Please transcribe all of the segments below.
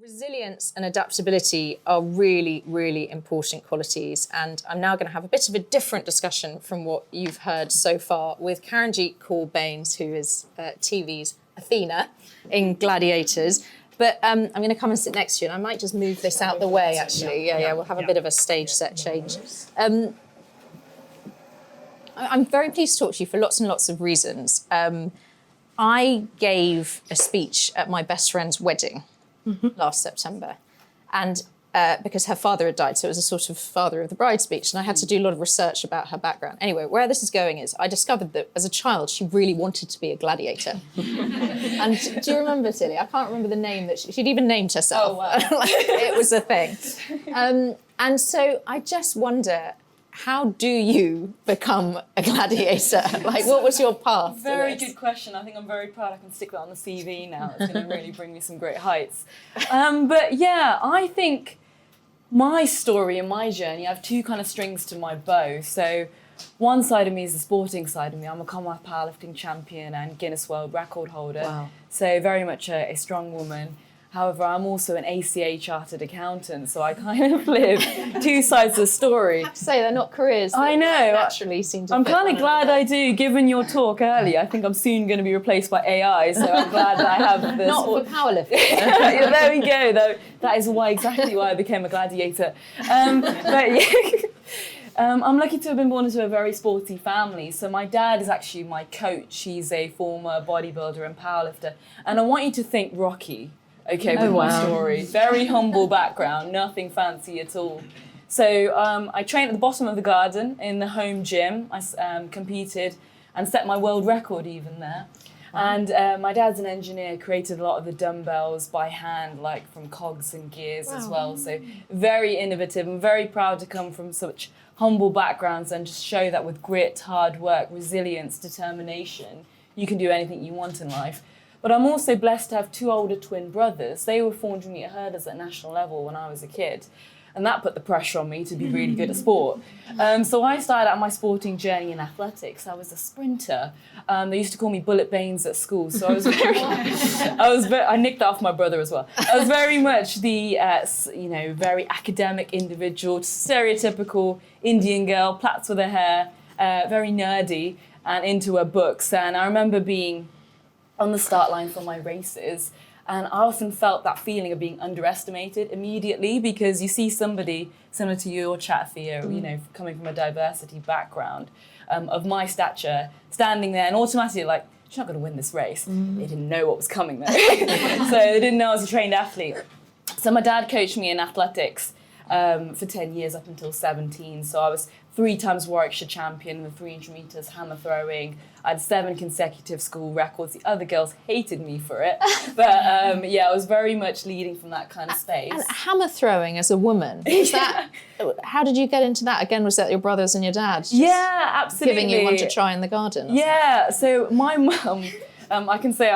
Resilience and adaptability are really, really important qualities. And I'm now going to have a bit of a different discussion from what you've heard so far with Karenjeet Kaur Bains, who is TV's Athena in Gladiators. But I'm going to come and sit next to you, and I might just move this out the way, actually. Yeah, we'll have a bit of a stage set change. I'm very pleased to talk to you for lots and lots of reasons. I gave a speech at my best friend's wedding last September, and because her father had died, so it was a sort of father of the bride speech, and I had to do a lot of research about her background. Anyway, where this is going is I discovered that as a child she really wanted to be a gladiator. And do you remember, Tilly? I can't remember the name that she'd even named herself. Oh, wow. It was a thing. And so I just wonder, how do you become a gladiator? Like, what was your path? Very good question. I think I'm very proud I can stick that on the CV now. It's going to really bring me some great heights. But yeah, I think my story and my journey, I have two kind of strings to my bow. So one side of me is the sporting side of me. I'm a Commonwealth powerlifting champion and Guinness World Record holder. Wow. So very much a strong woman. However, I'm also an ACA chartered accountant, so I kind of live two sides of the story. I have to say, they're not careers that I know. naturally seem to I'm fit kind of one glad another. I do, given your talk earlier. I think I'm soon going to be replaced by AI, so I'm glad that I have this. Not for powerlifting. Yeah, there we go, though. That is exactly why I became a gladiator. But yeah. I'm lucky to have been born into a very sporty family. So my dad is actually my coach. He's a former bodybuilder and powerlifter. And I want you to think Rocky. Okay, with my story. Very humble background, nothing fancy at all. So I trained at the bottom of the garden in the home gym. I competed and set my world record even there. And my dad's an engineer, created a lot of the dumbbells by hand, like from cogs and gears as well. So very innovative. I'm very proud to come from such humble backgrounds and just show that with grit, hard work, resilience, determination, you can do anything you want in life. But I'm also blessed to have two older twin brothers. They were 400-metre hurdlers at national level when I was a kid. And that put the pressure on me to be really good at sport. So I started out my sporting journey in athletics. I was a sprinter. They used to call me Bullet Bains at school. So I was I nicked that off my brother as well. I was very much the, very academic individual, stereotypical Indian girl, plaits with her hair, very nerdy and into her books. And I remember being on the start line for my races, and I often felt that feeling of being underestimated immediately, because you see somebody similar to you or Chatthea, coming from a diversity background of my stature, standing there and automatically like, she's not going to win this race. They didn't know what was coming though. So they didn't know I was a trained athlete. So my dad coached me in athletics for 10 years up until 17. So I was 3 times Warwickshire champion in the 300 metres hammer throwing. I had 7 consecutive school records. The other girls hated me for it. But I was very much leading from that kind of space. And hammer throwing as a woman, was that, how did you get into that? Again, was that your brothers and your dad? Yeah, absolutely. Giving you one to try in the garden? Yeah, so my mum, I can say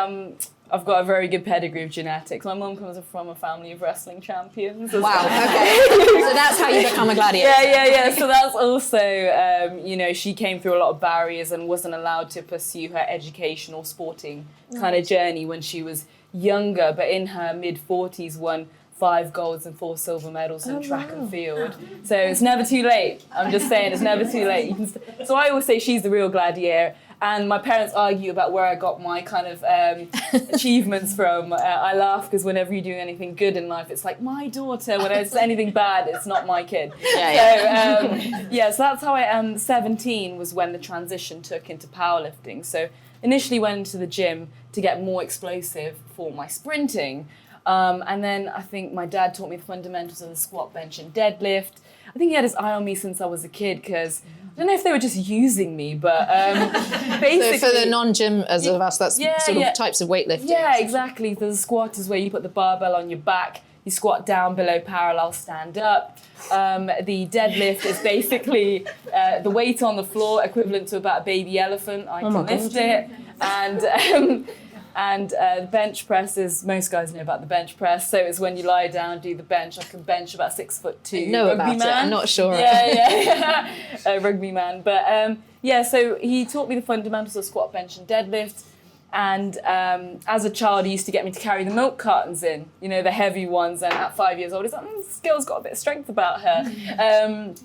I've got a very good pedigree of genetics. My mum comes from a family of wrestling champions. Wow, okay. So that's how you become a gladiator. Yeah. So that's also, she came through a lot of barriers and wasn't allowed to pursue her education or sporting kind of journey when she was younger. But in her mid-40s, won 5 golds and 4 silver medals in track and field. So it's never too late. I'm just saying, it's never too late. So I always say she's the real gladiator. And my parents argue about where I got my kind of achievements from. I laugh because whenever you do anything good in life, it's like, my daughter. When it's anything bad, it's not my kid. So that's how I am. 17 was when the transition took into powerlifting. So initially went into the gym to get more explosive for my sprinting. And then I think my dad taught me the fundamentals of the squat, bench and deadlift. I think he had his eye on me since I was a kid, because I don't know if they were just using me, but basically... So for the non-gymmers of us, that's sort of types of weightlifting. Yeah, exactly. The squat is where you put the barbell on your back, you squat down below parallel, stand up. The deadlift is basically the weight on the floor, equivalent to about a baby elephant. I can lift it. And the bench press is, most guys know about the bench press, so it's when you lie down, do the bench. I can bench about 6'2". I know rugby about man. it, I'm not sure. Rugby man. But so he taught me the fundamentals of squat, bench and deadlift. And as a child, he used to get me to carry the milk cartons in, you know, the heavy ones. And at 5 years old, he's like, this girl's got a bit of strength about her.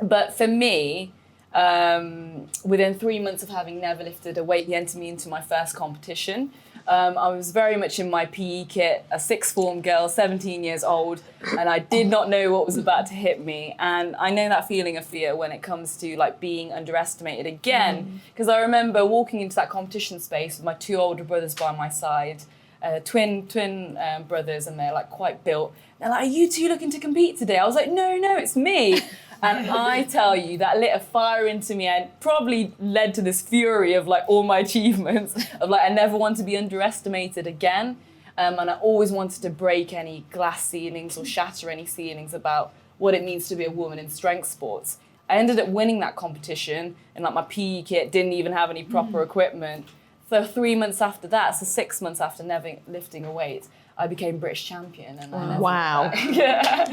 But for me, within 3 months of having never lifted a weight, he entered me into my first competition. I was very much in my PE kit, a sixth form girl, 17 years old, and I did not know what was about to hit me. And I know that feeling of fear when it comes to like being underestimated again, because I remember walking into that competition space with my two older brothers by my side, twin brothers, and they're like quite built. They're like, "Are you two looking to compete today?" I was like, no, it's me. And I tell you, that lit a fire into me and probably led to this fury of like all my achievements of like, I never want to be underestimated again. And I always wanted to break any glass ceilings or shatter any ceilings about what it means to be a woman in strength sports. I ended up winning that competition, and like my PE kit didn't even have any proper equipment. So 3 months after that, so 6 months after never lifting a weight, I became British champion. And I never Wow. yeah.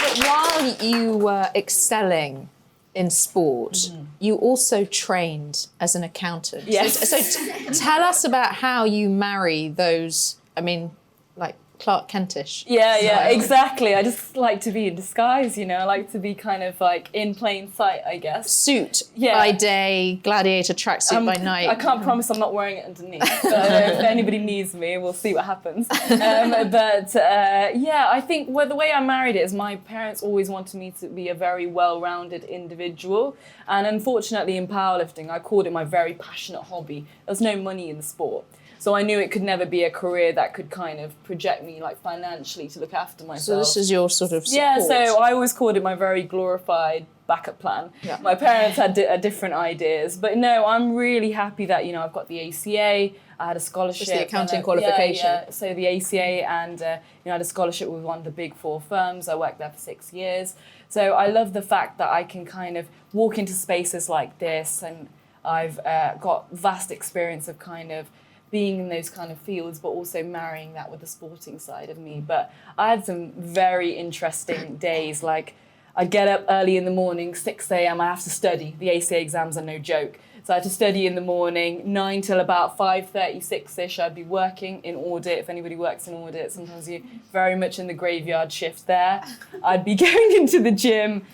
But while you were excelling in sport, you also trained as an accountant. Yes. So tell us about how you marry those, I mean, like Clark Kentish. Yeah, exactly. I just like to be in disguise, you know. I like to be kind of like in plain sight, I guess. Suit Yeah. by day, gladiator tracksuit by night. I can't promise I'm not wearing it underneath. So if anybody needs me, we'll see what happens. Yeah, I think the way I married it is my parents always wanted me to be a very well-rounded individual. And unfortunately in powerlifting, I called it my very passionate hobby. There's no money in the sport. So I knew it could never be a career that could kind of project me like financially to look after myself. So this is your sort of support. Yeah, so I always called it my very glorified backup plan. Yeah. My parents had different ideas. But no, I'm really happy that, you know, I've got the ACA, I had a scholarship. Just the accounting and qualification. Yeah, so the ACA and, you know, I had a scholarship with one of the big four firms. I worked there for 6 years. So I love the fact that I can kind of walk into spaces like this, and I've got vast experience of kind of being in those kind of fields, but also marrying that with the sporting side of me. But I had some very interesting days. Like I'd get up early in the morning, 6 a.m. I have to study. The ACA exams are no joke. So I had to study in the morning, 9 till about 5:36-ish. I'd be working in audit. If anybody works in audit, sometimes you're very much in the graveyard shift there. I'd be going into the gym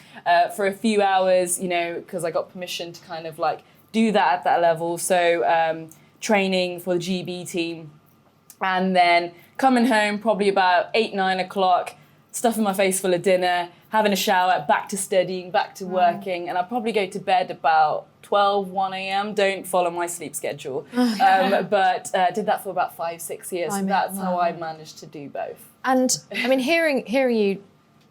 for a few hours, you know, because I got permission to kind of like do that at that level. So training for the GB team, and then coming home probably about 8-9 o'clock, stuffing my face full of dinner, having a shower, back to studying, back to working, and I'd probably go to bed about 1 a.m. Don't follow my sleep schedule. But did that for about 5-6 years. So that's how I managed to do both. And I mean, hearing you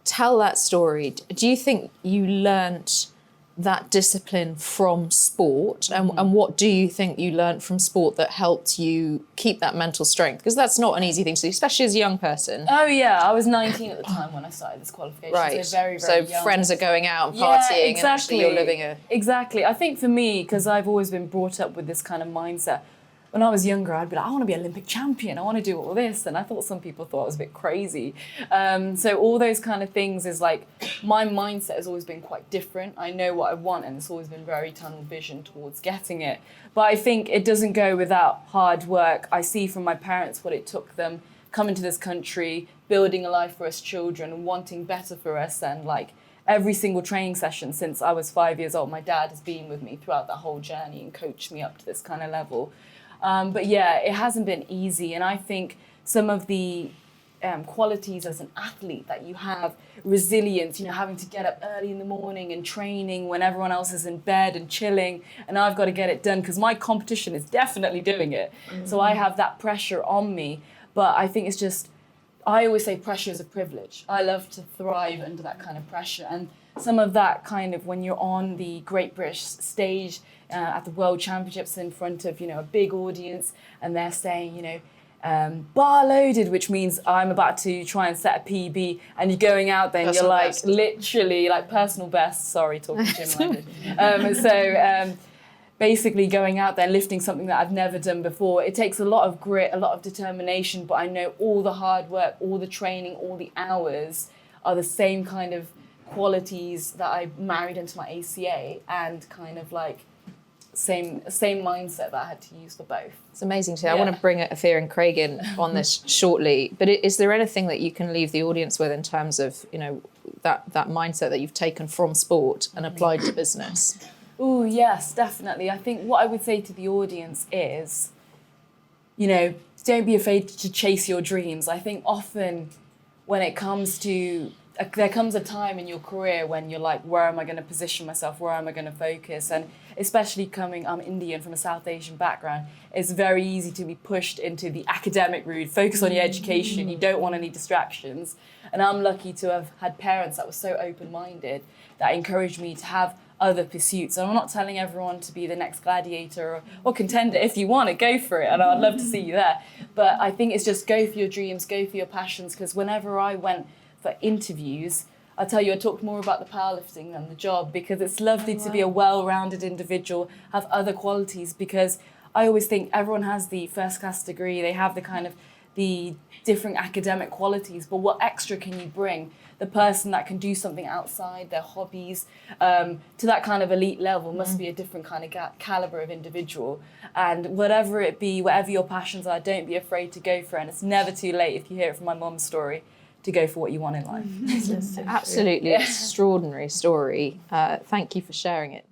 tell that story, do you think you learnt that discipline from sport, and what do you think you learnt from sport that helped you keep that mental strength? Because that's not an easy thing to do, especially as a young person. Oh yeah, I was 19 at the time when I started this qualification. Right. So very, very young. Friends are going out and partying, and actually you're living a... Exactly. I think for me, because I've always been brought up with this kind of mindset, when I was younger, I'd be like, I want to be Olympic champion. I want to do all this. And I thought some people thought I was a bit crazy. So all those kind of things is like, my mindset has always been quite different. I know what I want, and it's always been very tunnel vision towards getting it. But I think it doesn't go without hard work. I see from my parents what it took them coming to this country, building a life for us children, wanting better for us. And like every single training session since I was 5 years old, my dad has been with me throughout that whole journey and coached me up to this kind of level. But yeah, it hasn't been easy. And I think some of the qualities as an athlete that you have, resilience, you know, having to get up early in the morning and training when everyone else is in bed and chilling, and I've got to get it done because my competition is definitely doing it. So I have that pressure on me. But I think it's just, I always say pressure is a privilege. I love to thrive under that kind of pressure. And some of that kind of, when you're on the Great British stage at the World Championships in front of, you know, a big audience, and they're saying, you know, bar loaded, which means I'm about to try and set a PB, and you're going out there and you're like best. Literally like personal best, sorry, talking gym language. Basically going out there and lifting something that I've never done before. It takes a lot of grit, a lot of determination, but I know all the hard work, all the training, all the hours are the same kind of qualities that I married into my ACA, and kind of like same mindset that I had to use for both. It's amazing to see. I want to bring Afia and Craig in on this shortly, but is there anything that you can leave the audience with in terms of, you know, that mindset that you've taken from sport and applied to business? Oh, yes, definitely. I think what I would say to the audience is, you know, don't be afraid to chase your dreams. I think often when it comes to, there comes a time in your career when you're like, where am I going to position myself? Where am I going to focus? And especially I'm Indian from a South Asian background, it's very easy to be pushed into the academic route, focus on your education, you don't want any distractions. And I'm lucky to have had parents that were so open-minded that encouraged me to have other pursuits. And I'm not telling everyone to be the next gladiator or contender. If you want it, go for it. And I'd love to see you there. But I think it's just go for your dreams, go for your passions. Because whenever I went for interviews, I tell you, I talked more about the powerlifting than the job, because it's lovely to be a well-rounded individual, have other qualities, because I always think everyone has the first class degree, they have the kind of the different academic qualities, but what extra can you bring? The person that can do something outside their hobbies to that kind of elite level must be a different kind of caliber of individual. And whatever it be, whatever your passions are, don't be afraid to go for it. And it's never too late, if you hear it from my mum's story, to go for what you want in life. Absolutely extraordinary story. Thank you for sharing it.